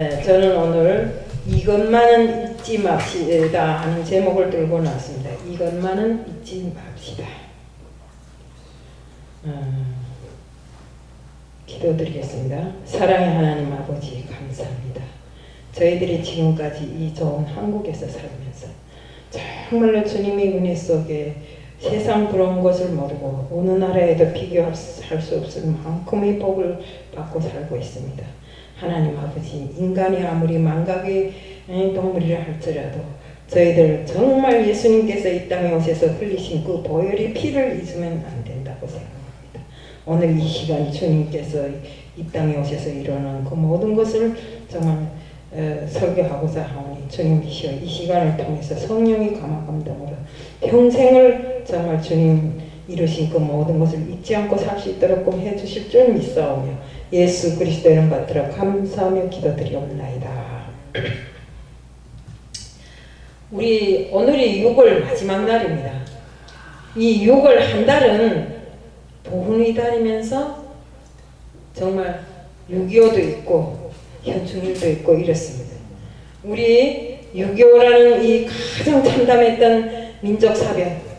저는 오늘 이것만은 잊지 맙시다 하는 제목을 들고 나왔습니다. 이것만은 잊지 맙시다. 기도드리겠습니다. 사랑의 하나님 아버지 감사합니다. 저희들이 지금까지 이 좋은 한국에서 살면서 정말로 주님의 은혜 속에 세상 부러운 것을 모르고 어느 나라에도 비교할 수 없을 만큼의 복을 받고 살고 있습니다. 하나님 아버지, 인간이 아무리 망각의 동물이라 할지라도 저희들 정말 예수님께서 이 땅에 오셔서 흘리신 그 보혈의 피를 잊으면 안 된다고 생각합니다. 오늘 이 시간 주님께서 이 땅에 오셔서 이루는 그 모든 것을 정말 설교하고자 하오니 주님이시여 이 시간을 통해서 성령의 감화감동으로 평생을 정말 주님 이루신 그 모든 것을 잊지 않고 살 수 있도록 꼭 해주실 줄 믿사오며 예수 그리스도 이름 받들어 감사하며 기도드리옵나이다. 우리 오늘이 6월 마지막 날입니다. 이 6월 한 달은 보훈의 달이면서 정말 6.25도 있고 현충일도 있고 이렇습니다. 우리 6.25라는 이 가장 참담했던 민족 사변,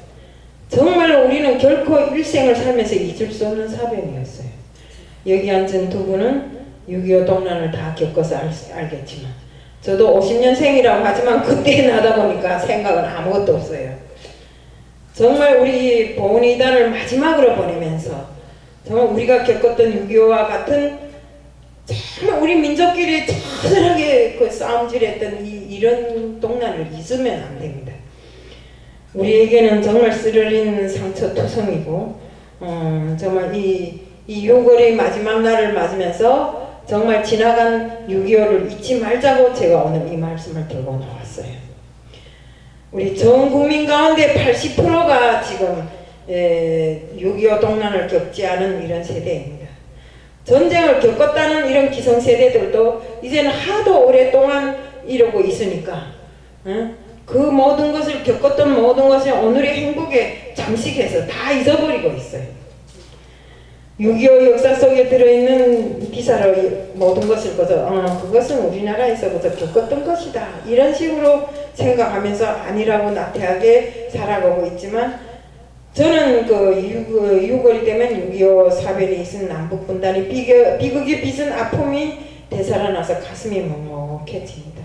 정말로 우리는 결코 일생을 살면서 잊을 수 없는 사변이었어요. 여기 앉은 두 분은 6.25 동란을 다 겪어서 알겠지만 저도 50년생이라고 하지만 그때 나다 보니까 생각은 아무것도 없어요. 정말 우리 보훈의 달을 마지막으로 보내면서 정말 우리가 겪었던 6.25와 같은 정말 우리 민족끼리 처절하게 그 싸움질했던 이런 동란을 잊으면 안 됩니다. 우리에게는 정말 쓰러린 상처투성이고 정말 이 6월의 마지막 날을 맞으면서 정말 지나간 6.25를 잊지 말자고 제가 오늘 이 말씀을 들고 나왔어요. 우리 전 국민 가운데 80%가 지금 6.25 동란을 겪지 않은 이런 세대입니다. 전쟁을 겪었다는 이런 기성세대들도 이제는 하도 오랫동안 이러고 있으니까 그 모든 것을 겪었던 모든 것이 오늘의 행복에 잠식해서 다 잊어버리고 있어요. 6.25 역사 속에 들어있는 기사로 모든 것을 그것은 우리나라에서부터 겪었던 것이다 이런 식으로 생각하면서 아니라고 나태하게 살아가고 있지만 저는 그 6월이 되면 6.25 사변이 있은 남북분단이 비극이 빚은 아픔이 되살아나서 가슴이 먹먹해집니다.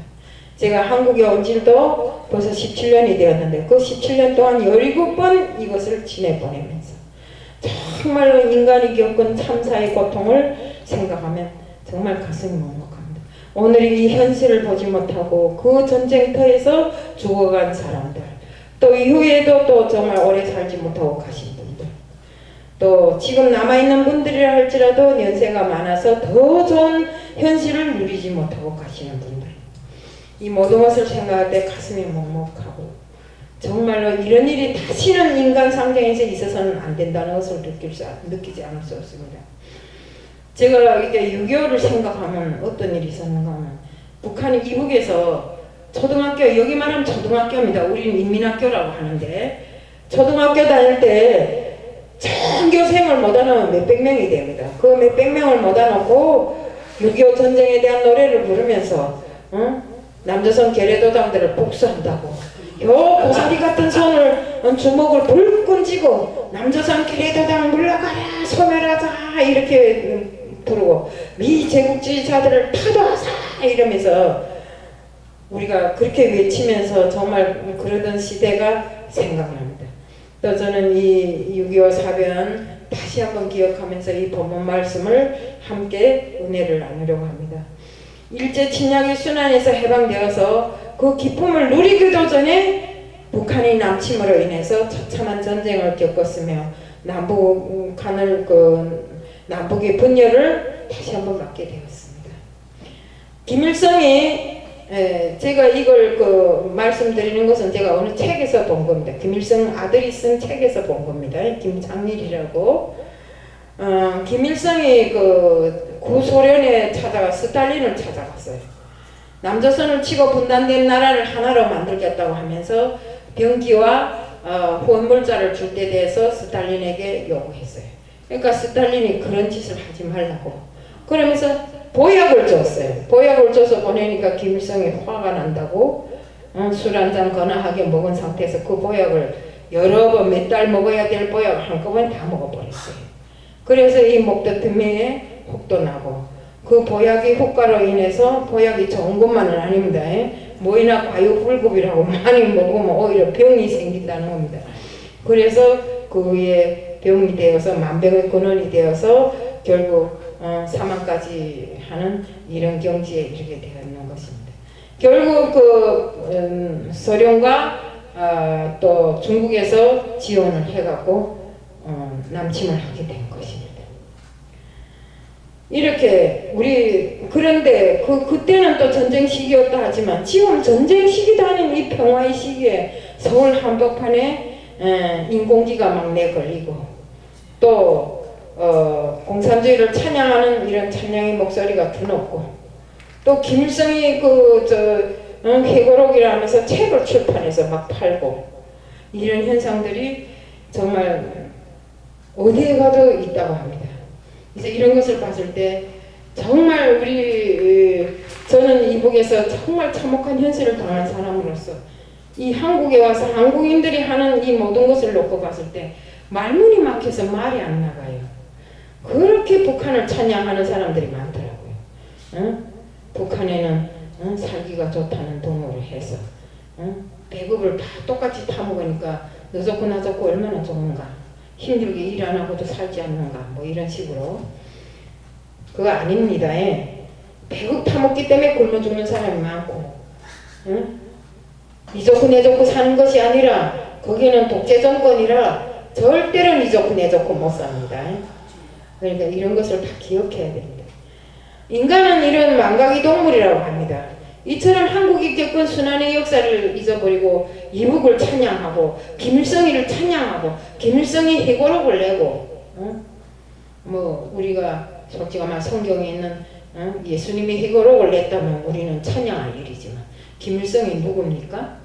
제가 한국에 온 지도 벌써 17년이 되었는데 그 17년 동안 17번 이것을 지내보내면서 정말로 인간이 겪은 참사의 고통을 생각하면 정말 가슴이 먹먹합니다. 오늘 이 현실을 보지 못하고 그 전쟁터에서 죽어간 사람들, 또 이후에도 또 정말 오래 살지 못하고 가신 분들, 또 지금 남아있는 분들이라 할지라도 연세가 많아서 더 좋은 현실을 누리지 못하고 가시는 분들, 이 모든 것을 생각할 때 가슴이 먹먹하고 정말로 이런 일이 다시는 인간 상정에서 있어서는 안 된다는 것을 느끼지 않을 수 없습니다. 제가 이게 6.25를 생각하면 어떤 일이 있었는가 하면 북한이 이북에서 초등학교, 여기 말하면 초등학교입니다. 우리는 인민학교라고 하는데 초등학교 다닐 때 전교생을 못하는 몇백 명이 됩니다. 그 몇백 명을 못하놓고 6.25 전쟁에 대한 노래를 부르면서 남조선 계례도당들을 복수한다고 요 고사리 같은 손을 주먹을 불끈 쥐고 남조선 계례도당 물러가라 소멸하자 이렇게 부르고 미제국주의자들을 파도하자 이러면서 우리가 그렇게 외치면서 정말 그러던 시대가 생각납니다. 또 저는 이 6.25 사변 다시 한번 기억하면서 이 본문 말씀을 함께 은혜를 나누려고 합니다. 일제 침략의 순환에서 해방되어서 그 기쁨을 누리기도 전에 북한의 남침으로 인해서 처참한 전쟁을 겪었으며 남북의 분열을 다시 한번 맞게 되었습니다. 김일성이 제가 이걸 말씀드리는 것은 제가 어느 책에서 본 겁니다. 김일성 아들이 쓴 책에서 본 겁니다. 김장일이라고. 김일성이 구소련에 스탈린을 찾아갔어요. 남조선을 치고 분단된 나라를 하나로 만들겠다고 하면서 병기와 후원물자를 줄 때 대해서 스탈린에게 요구했어요. 그러니까 스탈린이 그런 짓을 하지 말라고 그러면서 보약을 줬어요. 보약을 줘서 보내니까 김일성이 화가 난다고 술 한잔 거나하게 먹은 상태에서 그 보약을 여러 번 몇 달 먹어야 될 보약을 한꺼번에 다 먹어버렸어요. 그래서 이 목더듬이에 혹도 나고 그 보약의 효과로 인해서 보약이 좋은 것만은 아닙니다. 뭐이나 과유불급이라고 많이 먹으면 오히려 병이 생긴다는 겁니다. 그래서 그 위에 병이 되어서 만병의 근원이 되어서 결국 사망까지 하는 이런 경지에 이르게 되어 있는 것입니다. 결국 그 소련과 또 중국에서 지원을 해갖고 남침을 하게 된 것입니다. 이렇게 우리 그런데 그때는 또 전쟁 시기였다 하지만 지금 전쟁 시기도 아닌 이 평화의 시기에 서울 한복판에 인공기가 막 내걸리고 또 공산주의를 찬양하는 이런 찬양의 목소리가 드높고 또 김일성이 회고록이라 하면서 책을 출판해서 막 팔고 이런 현상들이 정말 어디에 가도 있다고 합니다. 그래서 이런 것을 봤을 때 정말 저는 이북에서 정말 참혹한 현실을 당한 사람으로서 이 한국에 와서 한국인들이 하는 이 모든 것을 놓고 봤을 때 말문이 막혀서 말이 안 나가요. 그렇게 북한을 찬양하는 사람들이 많더라고요. 북한에는 살기가 좋다는 동어를 해서 배급을 다 똑같이 타먹으니까 너 좋고 나 좋고 얼마나 좋은가, 힘들게 일 안 하고도 살지 않는가, 뭐 이런 식으로. 그거 아닙니다. 배급 타먹기 때문에 굶어 죽는 사람이 많고 니 좋고 내 좋고 사는 것이 아니라 거기는 독재 정권이라 절대로 니 좋고 내 좋고 못 삽니다. 그러니까 이런 것을 다 기억해야 됩니다. 인간은 이런 망각의 동물이라고 합니다. 이처럼 한국이 겪은 순환의 역사를 잊어버리고 이북을 찬양하고 김일성이를 찬양하고 김일성이 회고록을 내고 뭐 우리가 솔직히 말 성경에 있는 예수님이 회고록을 냈다면 우리는 찬양할 일이지만 김일성이 누굽니까?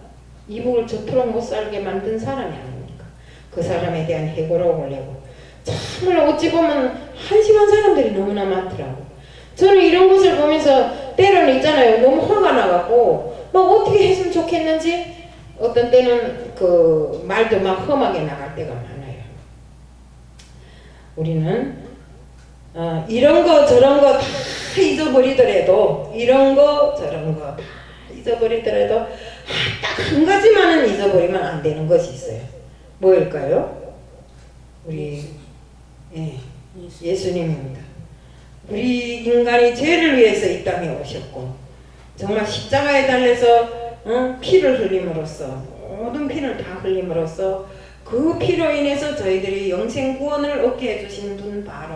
이북을 저토록 못 살게 만든 사람이 아닙니까? 그 사람에 대한 회고록을 내고 정말 어찌 보면 한심한 사람들이 너무나 많더라고. 저는 이런 것을 보면서 때로는 있잖아요. 너무 화가 나갖고 막 어떻게 했으면 좋겠는지 어떤 때는 그 말도 막 험하게 나갈 때가 많아요. 우리는 이런 거 저런 거 다 잊어버리더라도 이런 거 저런 거 다 잊어버리더라도 딱 한 가지만은 잊어버리면 안 되는 것이 있어요. 뭐일까요? 우리 예수님입니다. 우리 인간이 죄를 위해서 이 땅에 오셨고 정말 십자가에 달려서 피를 흘림으로써 모든 피를 다 흘림으로써 그 피로 인해서 저희들이 영생 구원을 얻게 해주신 분 바로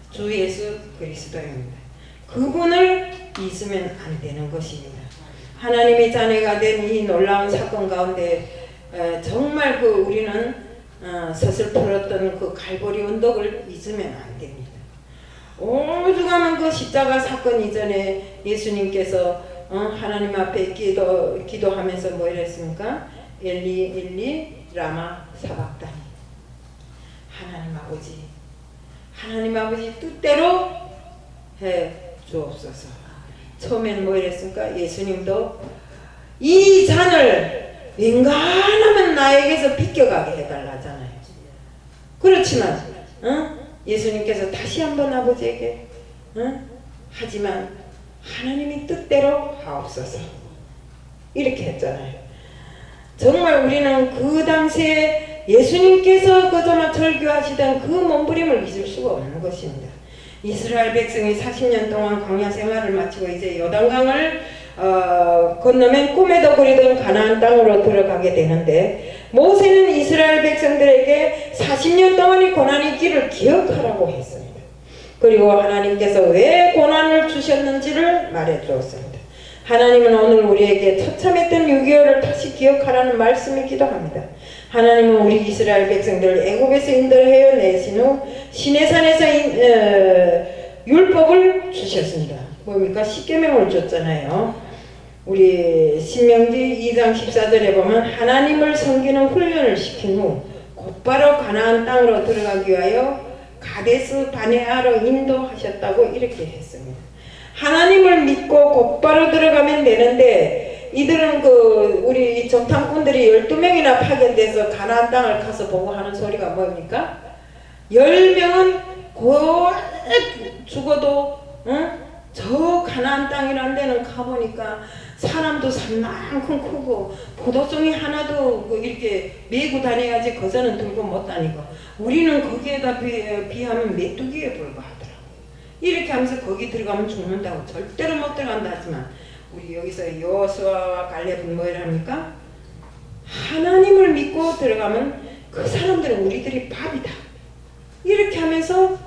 주 예수 그리스도입니다. 그분을 잊으면 안 되는 것입니다. 하나님의 자녀가 된 이 놀라운 사건 가운데 정말 우리는 서슬퍼렀던 그 갈보리 언덕을 잊으면 안 됩니다. 오죽하면 그 십자가 사건 이전에 예수님께서 하나님 앞에 기도하면서 뭐 이랬습니까? 엘리 엘리 라마 사박다니. 하나님 아버지 뜻대로 해 주옵소서. 처음에는 뭐 이랬습니까? 예수님도 이 잔을 웬간하면 나에게서 비껴가게 해달라잖아요. 그렇지만 예수님께서 다시 한번 아버지에게 하지만 하나님이 뜻대로 하옵소서 이렇게 했잖아요. 정말 우리는 그 당시에 예수님께서 그저마 절규하시던 그 몸부림을 잊을 수가 없는 것입니다. 이스라엘 백성이 40년 동안 광야 생활을 마치고 이제 요단강을 건너면 꿈에도 그리던 가나안 땅으로 들어가게 되는데 모세는 이스라엘 백성들에게 40년 동안의 고난의 길을 기억하라고 했습니다. 그리고 하나님께서 왜 고난을 주셨는지를 말해 주었습니다. 하나님은 오늘 우리에게 처참했던 6.25를 다시 기억하라는 말씀이기도 합니다. 하나님은 우리 이스라엘 백성들을 애굽에서 인도하여 내신 후 시내산에서 율법을 주셨습니다. 뭡니까? 십계명을 줬잖아요. 우리 신명기 2장 14절에 보면 하나님을 섬기는 훈련을 시킨 후 곧바로 가나안 땅으로 들어가기 위하여 가데스 바네아로 인도하셨다고 이렇게 했습니다. 하나님을 믿고 곧바로 들어가면 되는데 이들은 우리 정탐꾼들이 12명이나 파견돼서 가나안 땅을 가서 보고 하는 소리가 뭡니까? 10명은 곧 죽어도 저 가나안 땅이라는 데는 가보니까 사람도 산만큼 크고 포도송이 하나도 이렇게 메고 다녀야지 거저는 들고 못 다니고 우리는 거기에다 비하면 메뚜기에 불과하더라고. 이렇게 하면서 거기 들어가면 죽는다고 절대로 못 들어간다 하지만 우리 여기서 여호수아와 갈렙은 뭘 합니까? 하나님을 믿고 들어가면 그 사람들은 우리들이 밥이다. 이렇게 하면서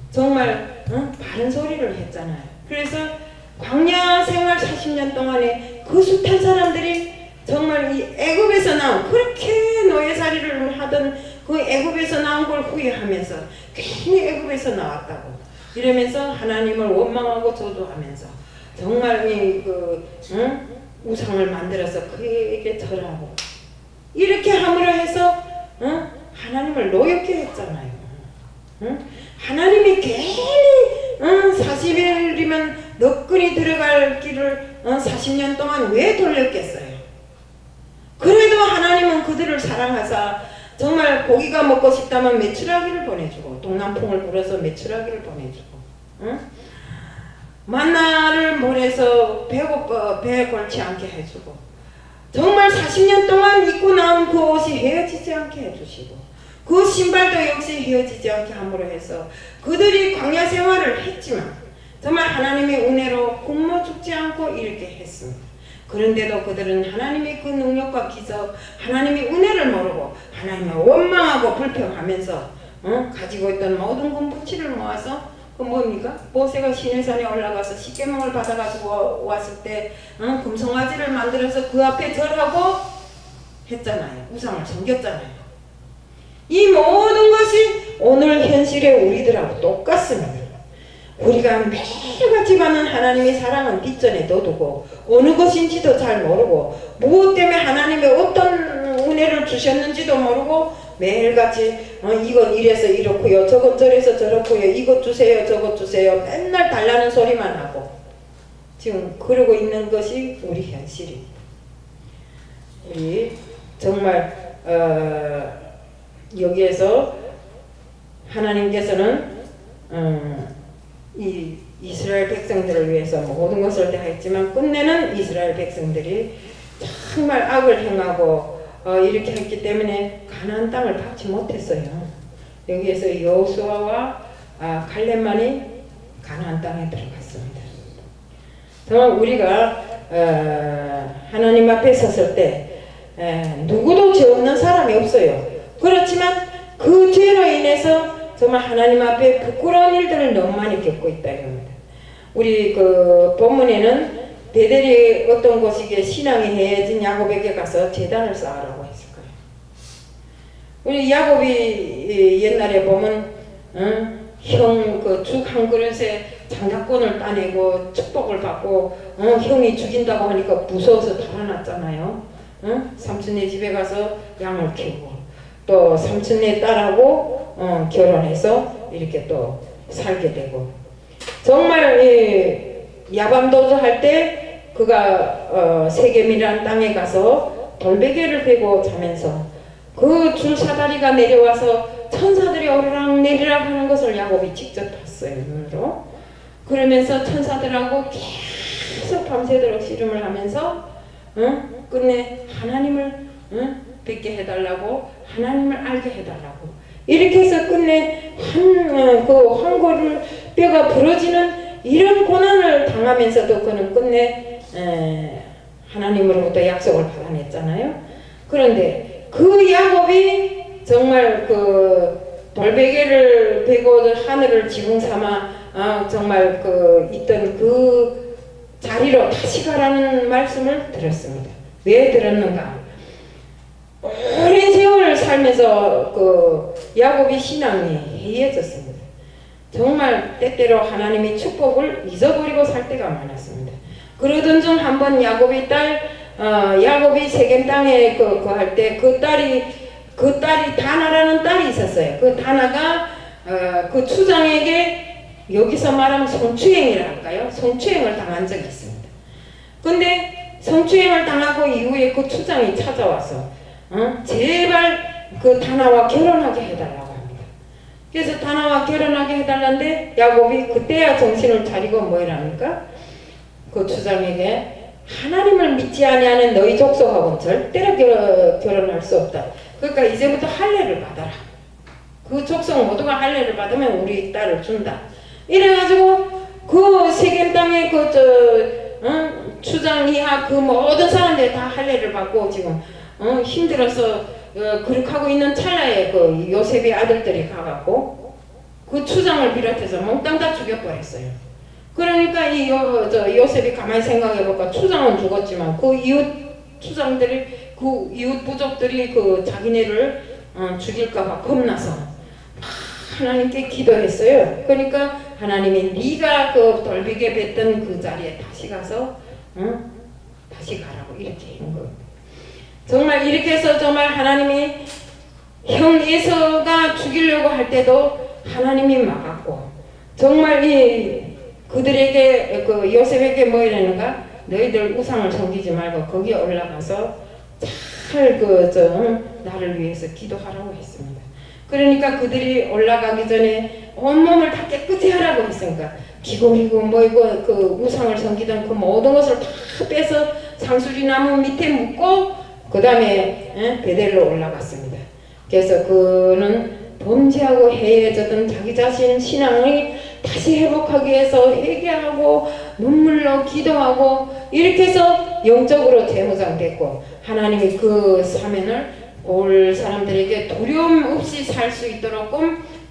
정말 바른 소리를 했잖아요. 그래서 광야 생활 40년 동안에 그 숱한 사람들이 정말 이 애굽에서 나온 그렇게 노예살이를 하던 그 애굽에서 나온 걸 후회하면서 괜히 애굽에서 나왔다고 이러면서 하나님을 원망하고 저주하면서 정말 우상을 만들어서 그에게 절하고 이렇게 함으로 해서 하나님을 노엽게 했잖아요. 하나님이 괜히 40일이면 너끈히 들어갈 길을 40년 동안 왜 돌렸겠어요? 그래도 하나님은 그들을 사랑하사 정말 고기가 먹고 싶다면 메추라기를 보내주고 동남풍을 불어서 메추라기를 보내주고 만나를 보내서 배에 걸치 않게 해주고 정말 40년 동안 입고 나온 그 옷이 헤어지지 않게 해주시고 그 신발도 역시 헤어지지 않게 함으로 해서 그들이 광야 생활을 했지만 정말 하나님의 은혜로 굶어 죽지 않고 이렇게 했습니다. 그런데도 그들은 하나님의 그 능력과 기적, 하나님의 은혜를 모르고 하나님을 원망하고 불평하면서 가지고 있던 모든 금부치를 모아서 그 뭡니까? 모세가 시내산에 올라가서 십계명을 받아가지고 왔을 때 금송아지를 만들어서 그 앞에 절하고 했잖아요. 우상을 섬겼잖아요. 이 모든 것이 오늘 현실의 우리들하고 똑같습니다. 우리가 매일같이 받는 하나님의 사랑은 뒷전에 둬두고 어느 것인지도 잘 모르고 무엇 때문에 하나님의 어떤 은혜를 주셨는지도 모르고 매일같이 이건 이래서 이렇고요 저건 저래서 저렇고요 이것 주세요 저것 주세요 맨날 달라는 소리만 하고 지금 그러고 있는 것이 우리 현실입니다. 우리 정말 여기에서 하나님께서는 이 이스라엘 백성들을 위해서 모든 것을 다 했지만 끝내는 이스라엘 백성들이 정말 악을 행하고 이렇게 했기 때문에 가나안 땅을 받지 못했어요. 여기에서 여호수아와 갈렙만이 가나안 땅에 들어갔습니다. 정말 우리가 하나님 앞에 섰을 때 누구도 죄 없는 사람이 없어요. 그렇지만 그 죄로 인해서 정말 하나님 앞에 부끄러운 일들을 너무 많이 겪고 있다 이겁니다. 우리 그 본문에는 베델이 어떤 곳이기에 신앙이 해진 야곱에게 가서 제단을 쌓으라고 했을 거예요. 우리 야곱이 옛날에 보면 형 그 죽 한 그릇에 장자권을 따내고 축복을 받고 형이 죽인다고 하니까 무서워서 달아났잖아요. 삼촌네 집에 가서 양을 키우고 또 삼촌네 딸하고 결혼해서 이렇게 또 살게 되고 정말 야밤도주 할 때 그가 세겜이라는 땅에 가서 돌베개를 베고 자면서 그 줄사다리가 내려와서 천사들이 오르락 내리락 하는 것을 야곱이 직접 봤어요. 눈으로. 그러면서 천사들하고 계속 밤새도록 씨름을 하면서 끝내 하나님을 뵙게 해달라고 하나님을 알게 해달라고 이렇게 해서 끝내 그 황골을 뼈가 부러지는 이런 고난을 당하면서도 그는 끝내 하나님으로부터 약속을 받아냈잖아요. 그런데 그 야곱이 정말 그 돌베개를 베고 하늘을 지붕 삼아 정말 그 있던 그 자리로 다시 가라는 말씀을 들었습니다. 왜 들었는가? 오랜 세월을 살면서 그 야곱의 신앙이 해이해졌습니다. 정말 때때로 하나님의 축복을 잊어버리고 살 때가 많았습니다. 그러던 중 한번 야곱의 딸 야곱이 세겜 땅에 그 할 때 그 딸이 다나라는 딸이 있었어요. 그 다나가 그 추장에게 여기서 말하면 성추행이랄까요? 성추행을 당한 적이 있습니다. 근데 성추행을 당하고 이후에 그 추장이 찾아와서 제발 그 다나와 결혼하게 해달라고 합니다. 그래서 다나와 결혼하게 해달라는데 야곱이 그때야 정신을 차리고 뭐이랍니까? 그 추장에게 하나님을 믿지 아니하는 너희 족속하고는 절대로 결혼할 수 없다. 그러니까 이제부터 할례를 받아라. 그 족속 모두가 할례를 받으면 우리 딸을 준다. 이래가지고 그 세겜 땅에 추장 이하 그 모든 사람들이 다 할례를 받고 지금 힘들어서 그렇게 하고 있는 찰나에 그 요셉의 아들들이 가갖고 그 추장을 비롯해서 몽땅 다 죽여버렸어요. 그러니까 이 요셉이 가만히 생각해볼까 추장은 죽었지만 그 이웃 추장들이 그 이웃 부족들이 그 자기네를 죽일까봐 겁나서 하나님께 기도했어요. 그러니까 하나님이 네가 그 돌비게 뱉던 그 자리에 다시 가서 다시 가라고 이렇게 한 거예요. 정말 이렇게 해서 정말 하나님이 형 에서가 죽이려고 할 때도 하나님이 막았고 정말 그들에게 그 요셉에게 뭐 이러는가 너희들 우상을 섬기지 말고 거기에 올라가서 잘 나를 위해서 기도하라고 했습니다. 그러니까 그들이 올라가기 전에 온몸을 다 깨끗이 하라고 했으니까 귀고리고 뭐이고 그 우상을 섬기던 그 모든 것을 다 빼서 상수리 나무 밑에 묻고 그 다음에 베델로 올라갔습니다. 그래서 그는 범죄하고 해해졌던 자기 자신 신앙을 다시 회복하기 위해서 회개하고 눈물로 기도하고 이렇게 해서 영적으로 재무장됐고 하나님이 그 사면을 올 사람들에게 두려움 없이 살 수 있도록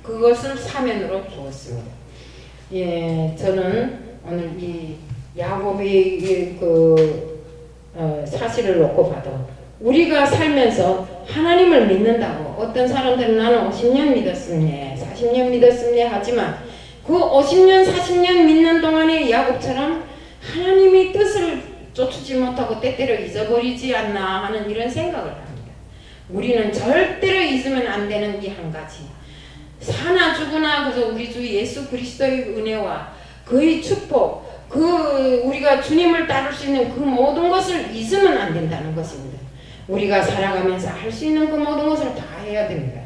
그것을 사면으로 주었습니다. 예, 저는 오늘 이 야곱의 사실을 놓고 봐도 우리가 살면서 하나님을 믿는다고 어떤 사람들은 나는 50년 믿었습니다. 40년 믿었습니다. 하지만 그 50년 40년 믿는 동안에 야곱처럼 하나님의 뜻을 쫓지 못하고 때때로 잊어버리지 않나 하는 이런 생각을 합니다. 우리는 절대로 잊으면 안 되는 이 한 가지 사나 죽으나 그저 우리 주 예수 그리스도의 은혜와 그의 축복 우리가 주님을 따를 수 있는 그 모든 것을 잊으면 안 된다는 것입니다. 우리가 살아가면서 할 수 있는 그 모든 것을 다 해야 됩니다.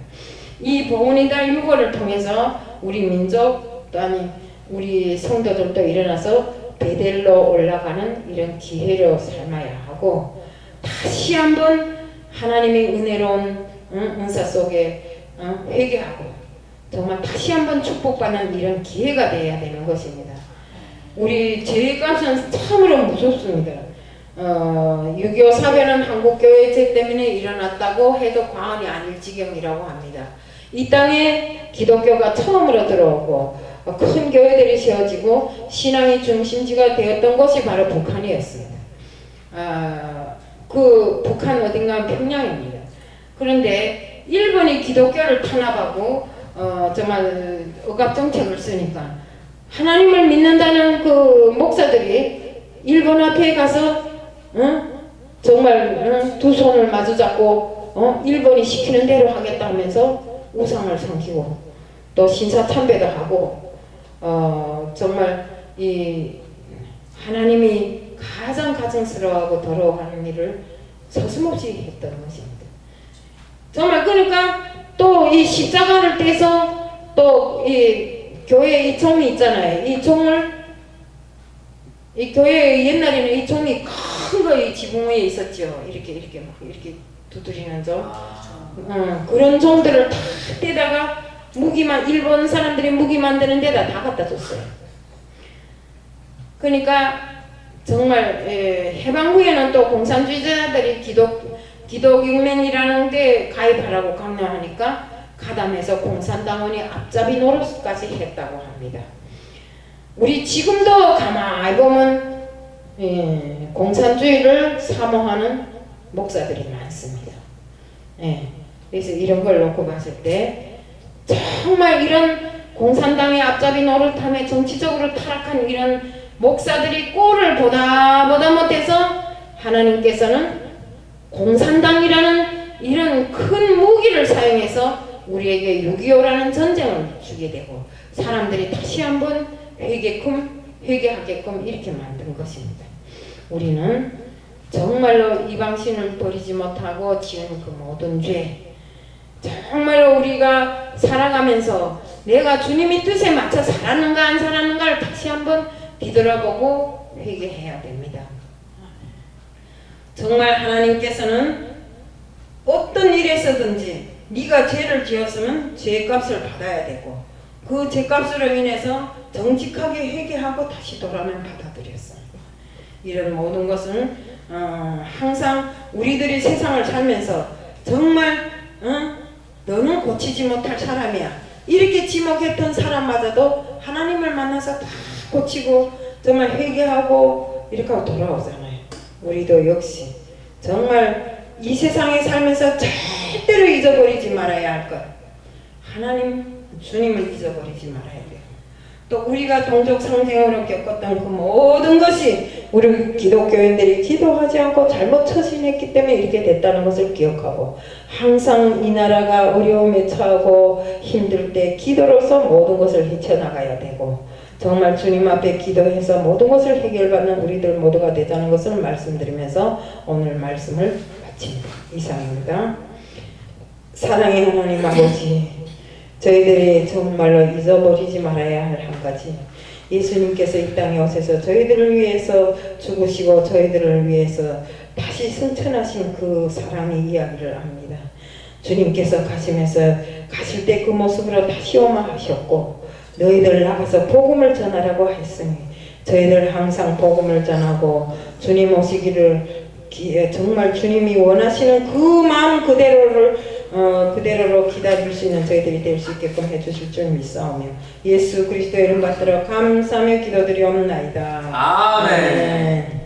이 보훈이다 유고를 통해서 우리 민족 또한 우리 성도들도 일어나서 베델로 올라가는 이런 기회로 삶아야 하고 다시 한번 하나님의 은혜로운 은사 속에 회개하고 정말 다시 한번 축복받는 이런 기회가 되어야 되는 것입니다. 우리 죄값은 참으로 무섭습니다. 6.25 사변은 한국교회제 때문에 일어났다고 해도 과언이 아닐 지경이라고 합니다. 이 땅에 기독교가 처음으로 들어오고 큰 교회들이 세워지고 신앙의 중심지가 되었던 것이 바로 북한이었습니다. 그 북한 어딘가 평양입니다. 그런데 일본이 기독교를 탄압하고 정말 억압정책을 쓰니까 하나님을 믿는다는 그 목사들이 일본 앞에 가서 정말 두 손을 마주 잡고 일본이 시키는 대로 하겠다 하면서 우상을 섬기고 또 신사참배도 하고 정말 이 하나님이 가장 가증스러워하고 더러워하는 일을 서슴없이 했던 것입니다. 정말 그러니까 또 이 십자가를 떼서 또 이 교회 이 종이 있잖아요. 이 종을 이 교회 옛날에는 이 종이 큰 거 이 지붕 위에 있었죠. 이렇게 두드리는 종. 그런 종들을 다 떼다가 무기만 일본 사람들이 무기 만드는 데다 다 갖다 줬어요. 그러니까 정말 해방 후에는 또 공산주의자들이 기독육맹이라는 데 가입하라고 강요하니까 가담해서 공산당원이 앞잡이 노릇까지 했다고 합니다. 우리 지금도 가만히 보면 공산주의를 사모하는 목사들이 많습니다. 그래서 이런 걸 놓고 봤을 때 정말 이런 공산당의 앞잡이 노릇함에 정치적으로 타락한 이런 목사들이 꼴을 보다 못해서 하나님께서는 공산당이라는 이런 큰 무기를 사용해서 우리에게 6.25라는 전쟁을 주게 되고 사람들이 다시 한번 회개하게끔 이렇게 만든 것입니다. 우리는 정말로 이방신을 버리지 못하고 지은 그 모든 죄, 정말로 우리가 살아가면서 내가 주님의 뜻에 맞춰 살았는가 안 살았는가를 다시 한번 뒤돌아보고 회개해야 됩니다. 정말 하나님께서는 어떤 일에서든지 네가 죄를 지었으면 죄값을 받아야 되고 그 죄값으로 인해서 정직하게 회개하고 다시 돌아오면 받아들였어요. 이런 모든 것은 항상 우리들이 세상을 살면서 정말 너는 고치지 못할 사람이야 이렇게 지목했던 사람마저도 하나님을 만나서 다 고치고 정말 회개하고 이렇게 하고 돌아오잖아요. 우리도 역시 정말 이 세상에 살면서 절대로 잊어버리지 말아야 할 것, 하나님 주님을 잊어버리지 말아야 돼요. 또 우리가 동족 상생으로 겪었던 그 모든 것이 우리 기독교인들이 기도하지 않고 잘못 처신했기 때문에 이렇게 됐다는 것을 기억하고 항상 이 나라가 어려움에 처하고 힘들 때 기도로서 모든 것을 헤쳐나가야 되고 정말 주님 앞에 기도해서 모든 것을 해결받는 우리들 모두가 되자는 것을 말씀드리면서 오늘 말씀을 마칩니다. 이상입니다. 사랑의 하나님 아버지, 저희들이 정말로 잊어버리지 말아야 할 한 가지, 예수님께서 이 땅에 오셔서 저희들을 위해서 죽으시고 저희들을 위해서 다시 승천하신 그 사랑의 이야기를 합니다. 주님께서 가실 때 그 모습으로 다시 오마 하셨고 너희들 나가서 복음을 전하라고 했으니 저희들 항상 복음을 전하고 주님 오시기를 정말 주님이 원하시는 그 마음 그대로로 기다릴 수 있는 저희들이 될 수 있게끔 해주실 줄 믿사오며 예수 그리스도의 이름 받들어 감사하며 기도드리옵나이다. 아멘. 아멘.